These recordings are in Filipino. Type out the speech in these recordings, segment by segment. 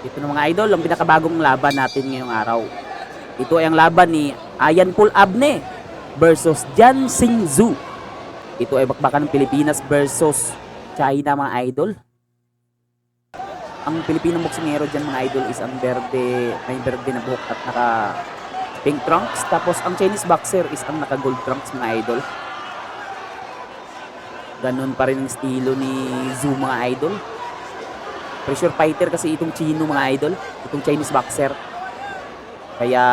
Ito na mga idol, ang pinakabagong laban natin ngayong araw. Ito ay ang laban ni Ayan Paul Abne versus Jan Xingzhu. Ito ay bakbakan ng Pilipinas versus China mga idol. Ang Pilipinong boksingero dyan mga idol is ang may berde na buhok at naka pink trunks. Tapos ang Chinese boxer is ang naka gold trunks mga idol. Ganon pa rin ang estilo ni Zhu mga idol. Pressure fighter kasi itong Chino mga idol, itong Chinese boxer. Kaya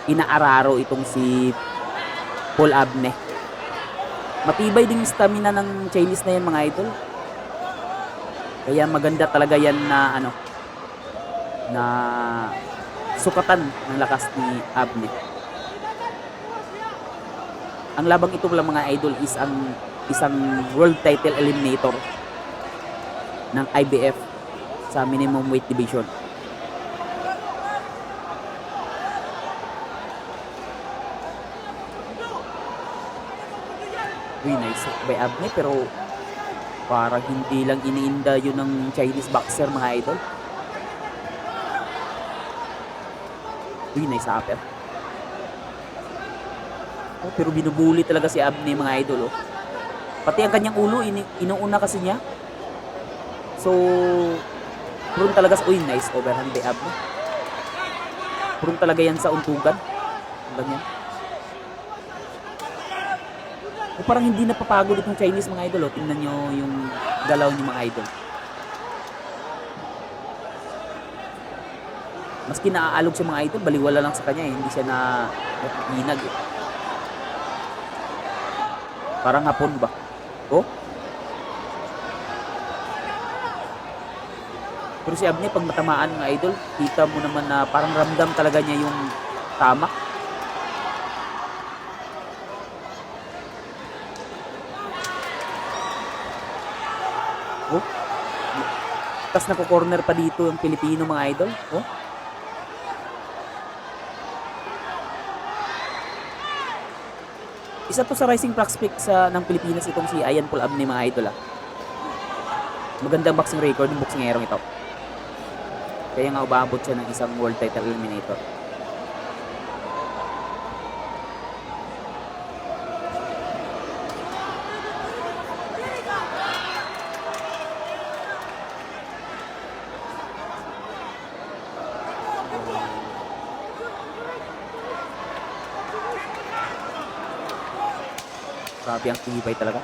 inaararo itong si Paul Abne. Matibay din yung stamina ng Chinese na yan mga idol. Kaya maganda talaga yan na na sukatan ng lakas ni Abne. Ang labang ito lang mga idol is ang isang world title eliminator ng IBF sa minimum weight division. Uy, nice by Abne pero parang hindi lang iniinda yun ng Chinese boxer mga idol. Uy, nice upper. Oh, pero binubuli talaga si Abne mga idol. Oh. Pati ang kanyang ulo, inuuna kasi niya. So, purun talaga sa... Uy, nice overhand by Abne. Purun talaga yan sa untugan. Ganyan. O parang hindi napapagod itong Chinese mga idol. O, tingnan nyo yung galaw niyo mga idol. Maski naaalog siya mga idol, baliwala lang sa kanya eh. Hindi siya na hinag eh. Parang hapon ba? Oh? Pero si Abne, pag matamaan mga idol, kita mo naman na parang ramdam talaga niya yung tama. Oh? Tapos nako-corner pa dito yung Pilipino mga idol. Oh? Isa to sa rising prospect ng Pilipinas itong si Ayan Paul Abne mga idol ah. Magandang boxing record ng boksingerong ito. Kaya nga umaabot siya ng isang world title eliminator. Grabe ang tibay talaga.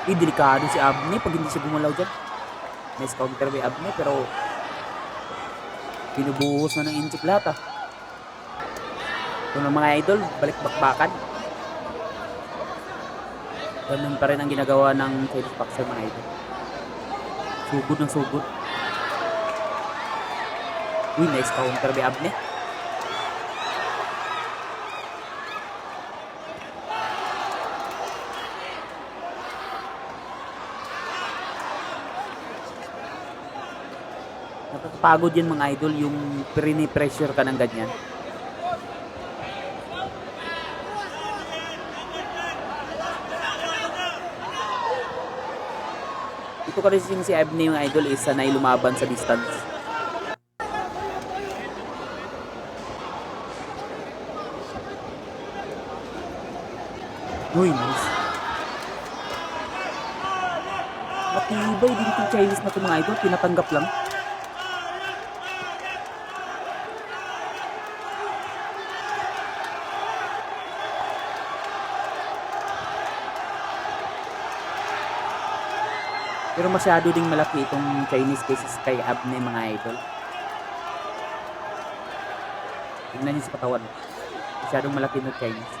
Delikado si Abne pag hindi siya gumalaw dyan. Nice counter by Abne pero binubuhos na ng inchik lahat ah. Ito na mga idol, balik bakbakan. Ganun pa rin ang ginagawa ng Chinese boxer mga idol. Sugod ng sugod. Uy, nice counter by Abne. Nakakapagod yan mga idol yung pressure ka ng ganyan. Ito kasi si Abne yung idol is sanay lumaban sa distance. Uy, nice. Matibay din itong Chinese na ito mga idol, tinatanggap lang. Pero masyado ding malaki itong Chinese cases kay Abne mga idol. Tingnan niyo sa katawan. Masyadong malaki ng Chinese.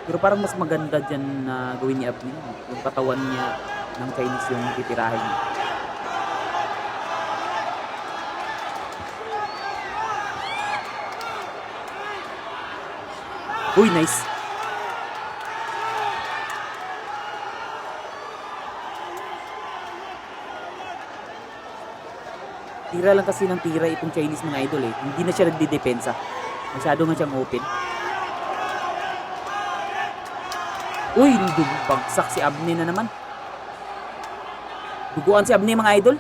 Pero parang mas maganda dyan na gawin ni Abne. Yung katawan niya ng Chinese yung titirahin niya. Uy, nice. Tira lang kasi ng tira itong Chinese mga idol eh. Hindi na siya nagdidepensa. Masyado nga siyang open. Uy, bagsak si Abne na naman. Duguan si Abne mga idol.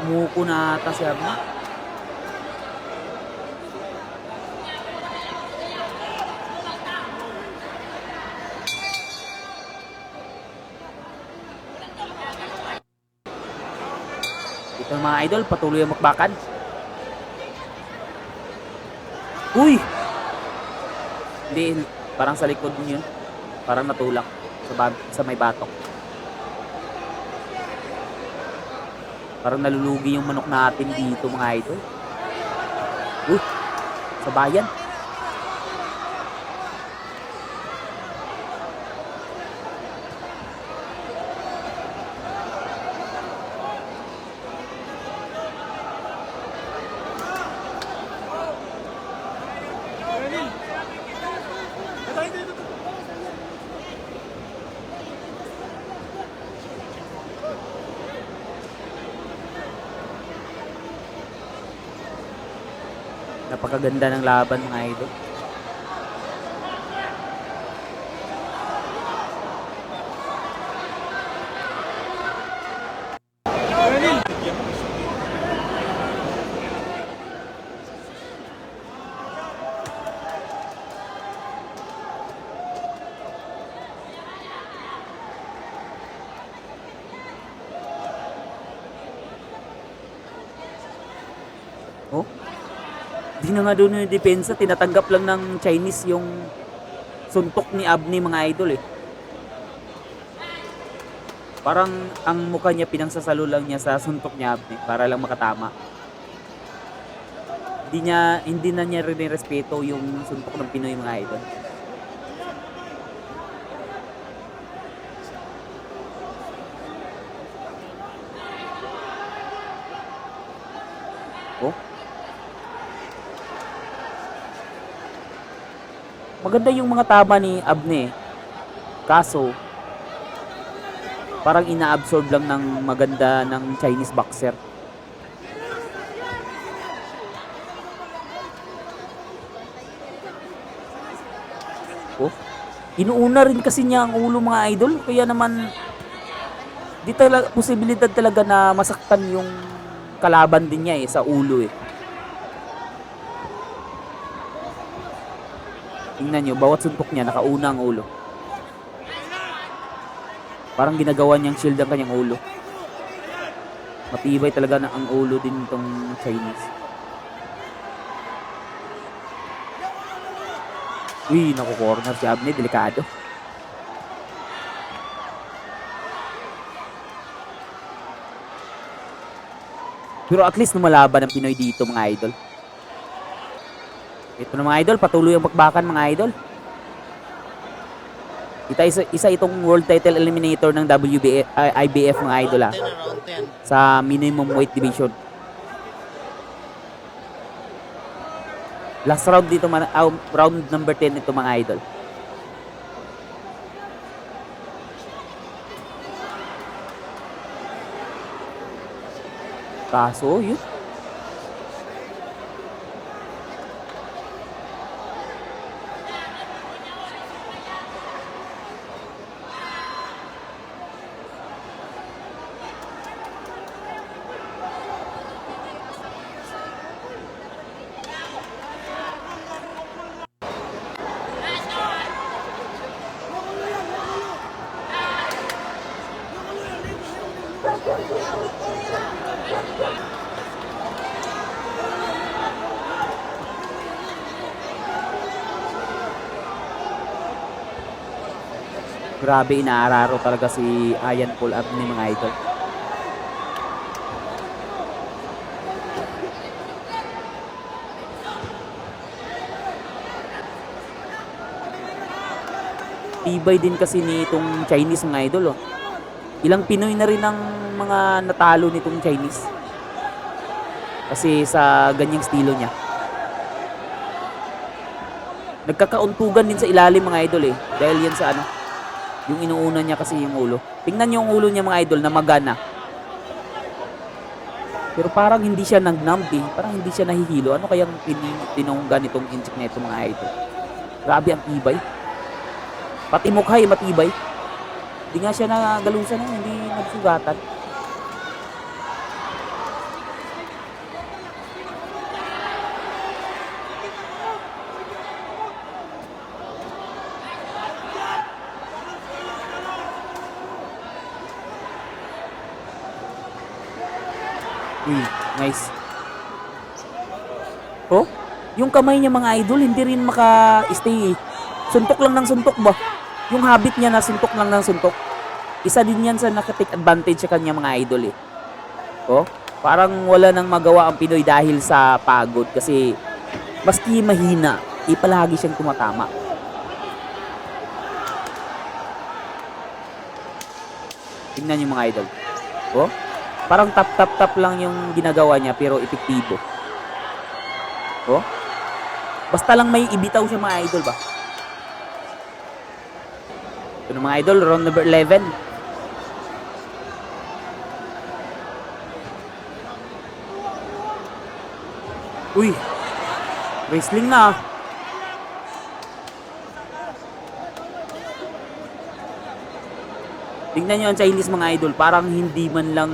Umuko na ata si Abne. Ito mga idol, patuloy ang makbakan. Uy! Hindi, parang sa likod yun. Parang natulak sa may batok. Parang nalulugi yung manok natin dito mga idol. Sa bayan. Napakaganda ng laban mga idol. Oh? Di na nga doon yung depensa, tinatanggap lang ng Chinese yung suntok ni Abne mga idol eh. Parang ang mukha niya pinangsasalo lang niya sa suntok ni Abne para lang makatama. Hindi na niya rin respeto yung suntok ng Pinoy mga idol. Oh? Maganda yung mga tama ni Abne. Kaso, parang ina-absorb lang ng maganda ng Chinese boxer. Oh, inuuna rin kasi niya ang ulo mga idol. Kaya naman, di talaga, posibilidad talaga na masaktan yung kalaban din niya sa ulo eh. Tingnan nyo, bawat suntok niya, nakauna ang ulo. Parang ginagawa niyang shield ang kanyang ulo. Matibay talaga na ang ulo din itong Chinese. Uy, naku-corner si Abne, delikado. Pero at least lumalaban ang Pinoy dito mga idol. Ito na mga idol, patuloy ang bakbakan mga idol. Isa itong world title eliminator ng IBF mga idol sa minimum weight division. Last round dito, round number 10 ito mga idol. Kaso yun, grabe, inaararo talaga si Ian Paul Abne mga idol. Tibay din kasi ni itong Chinese mga idol. Ilang Pinoy na rin ang mga natalo nitong Chinese. Kasi sa ganyang estilo niya. Nagkakauntugan din sa ilalim mga idol eh. Dahil yan sa yung inuuna niya kasi yung ulo. Tingnan niyo yung ulo niya mga idol na magana. Pero parang hindi siya nagnumb eh. Parang hindi siya nahihilo. Ano kayang tinunggan itong incheck na ito mga idol? Grabe ang tibay. Pati mukha matibay. Hindi nga siya nagalusan hindi nagsugatan. Uy, nice. Oh, yung kamay niya mga idol, hindi rin maka-stay eh. Suntok lang ng suntok ba? Yung habit niya na suntok lang ng suntok. Isa din yan sa nakatake advantage sa kanya mga idol eh. Oh, parang wala nang magawa ang Pinoy dahil sa pagod kasi maski mahina, palagi siyang tumatama. Tingnan niyo mga idol. Oh, parang tap lang yung ginagawa niya pero epektibo. Oh, basta lang may ibitaw siya mga idol ba? Ito na mga idol, round number 11. Uy, wrestling na. Tingnan nyo ang Chinese mga idol, parang hindi man lang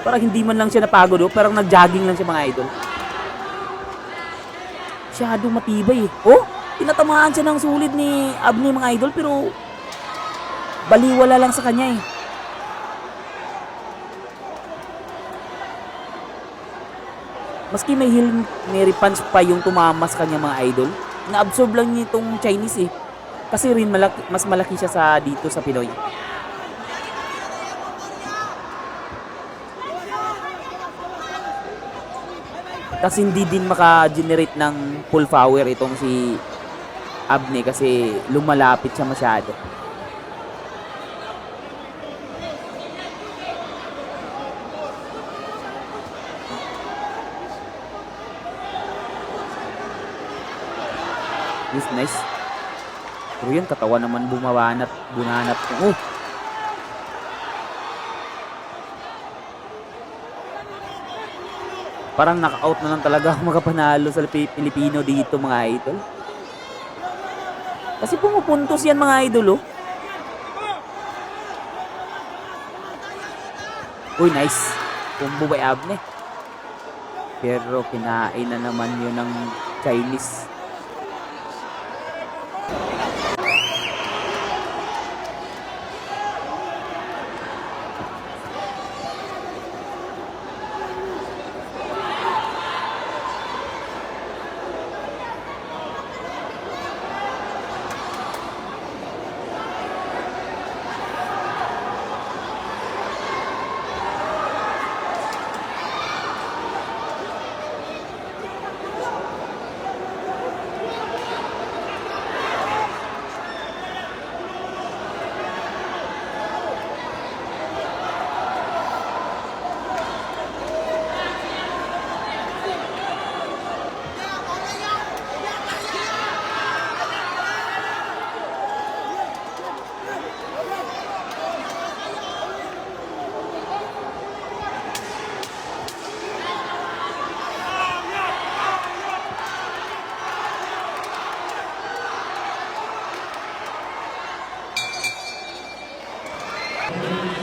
parang hindi man lang siya napagod, oh. Parang nag-jogging lang siya mga idol. Masyado matibay eh. Oh, tinatamaan siya ng sulit ni Abney mga idol pero baliwala lang sa kanya eh. Maski may heal Mary punch pa yung tumama sa kanya mga idol, na-absorb lang niya itong Chinese eh. Kasi rin mas malaki siya sa dito sa Pinoy. Kasi hindi din maka-generate ng full power itong si Abney kasi lumalapit siya masyado. Yes, nice. Pero yun, katawan naman bunanat. Oh! Parang knock-out na lang talaga ako makapanalo sa Pilipino dito mga idol. Kasi pumupuntos yan mga idol oh. Uy, nice. Combo by Abney. Pero kinain na naman yun ng Chinese.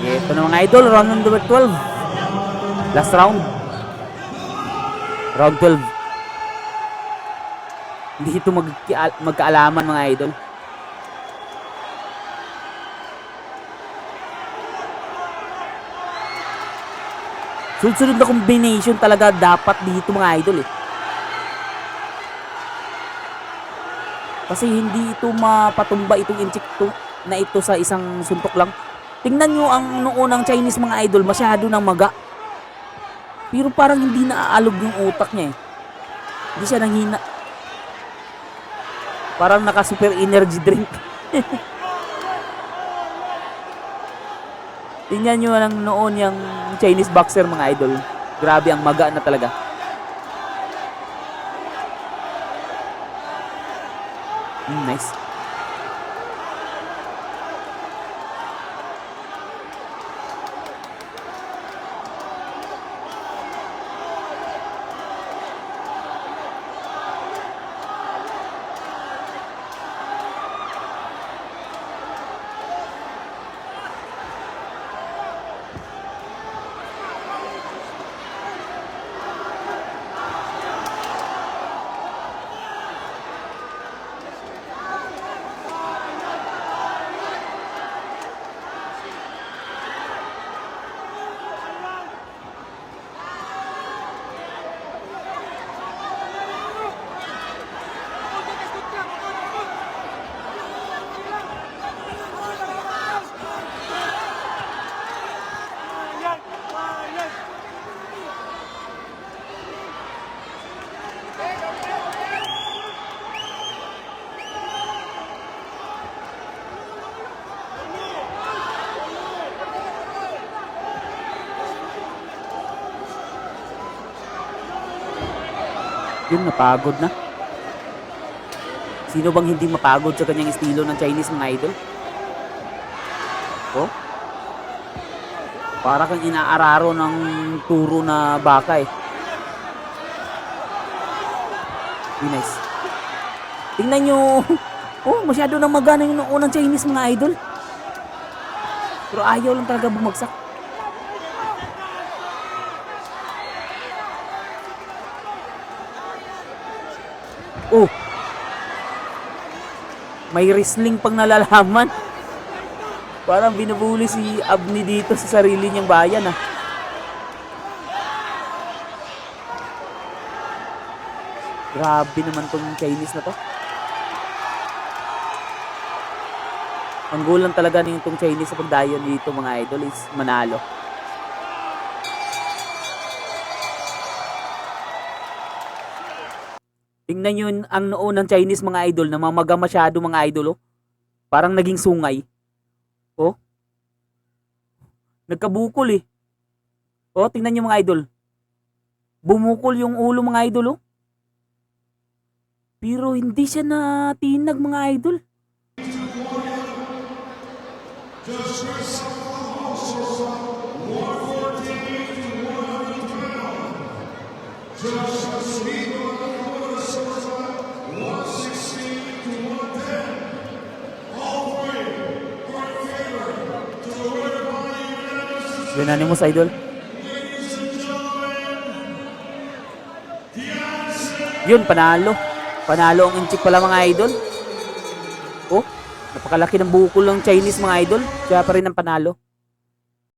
Ito na mga idol, round number 12. Last round. Round 12. Hindi ito magkaalaman mga idol. Sunod-sunod na combination talaga dapat dito mga idol eh. Kasi hindi ito mapatumba itong inchik na ito sa isang suntok lang. Tingnan nyo ang noong Chinese mga idol, masyado nang maga. Pero parang hindi naaalog yung utak niya eh. Hindi siya nanghina. Parang naka super energy drink. Tingnan nyo lang noon yung Chinese boxer mga idol. Grabe ang maga na talaga. Nice. Yun, napagod na. Sino bang hindi mapagod sa kanyang estilo ng Chinese mga idol? Oh? Para kang inaararo ng turo na baka eh. Nice. Tingnan nyo. Oh, masyado nang magana yung unang Chinese mga idol. Pero ayaw lang talaga bumagsak. Oh. May wrestling pang nalalaman. Parang binubuli si Abni dito sa sarili niyang bayan ah. Grabe naman tong Chinese na to. Ang goal lang talaga nitong Chinese sa pagdayon dito mga idol is manalo. Tingnan yun ang noo ng Chinese mga idol na mamaga masyado mga idol oh. Parang naging sungay. Oh. Nagkabukol eh. Oh, tingnan nyo mga idol. Bumukol yung ulo mga idol oh. Pero hindi siya natinag mga idol. Unanimous idol. Yun, panalo. Panalo ang inchik pala mga idol. Oh, napakalaki ng bukol ng Chinese mga idol. Kaya pa rin ang panalo.